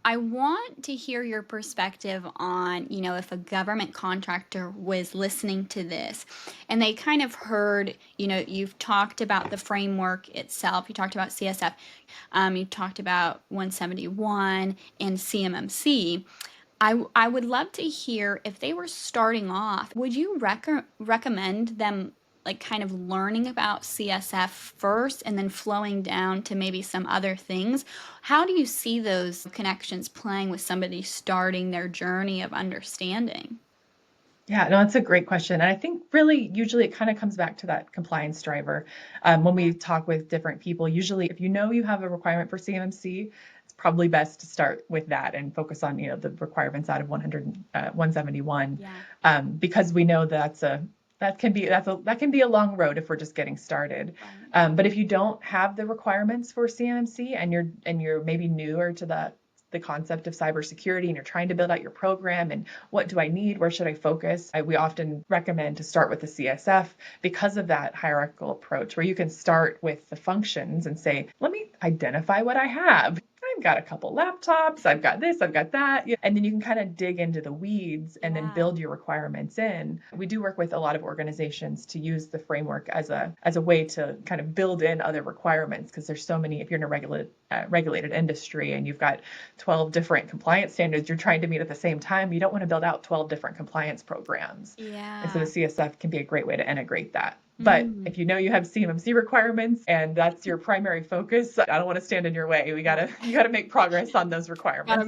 I want to hear your perspective on, if a government contractor was listening to this and they kind of heard, you've talked about the framework itself, you talked about CSF, you talked about 171 and CMMC. I would love to hear if they were starting off, would you recommend them like kind of learning about CSF first and then flowing down to maybe some other things? How do you see those connections playing with somebody starting their journey of understanding? Yeah, no, that's a great question. And I think really, usually it kind of comes back to that compliance driver. When we talk with different people, usually if you know you have a requirement for CMMC, it's probably best to start with that and focus on, the requirements out of 171, Yeah. because we know that can be a long road if we're just getting started. Right. But if you don't have the requirements for CMMC and you're maybe newer to the concept of cybersecurity and you're trying to build out your program and what do I need? Where should I focus? We often recommend to start with the CSF because of that hierarchical approach where you can start with the functions and say, let me identify what I have. I've got a couple laptops, I've got this, I've got that. And then you can kind of dig into the weeds and then Yeah. build your requirements in. We do work with a lot of organizations to use the framework as a way to kind of build in other requirements because there's so many, if you're in a regulated industry and you've got 12 different compliance standards you're trying to meet at the same time, you don't want to build out 12 different compliance programs. And so the Yeah. CSF can be a great way to integrate that. But Mm. if you know you have CMMC requirements and that's your primary focus, I don't want to stand in your way. You got to make progress on those Gotta requirements.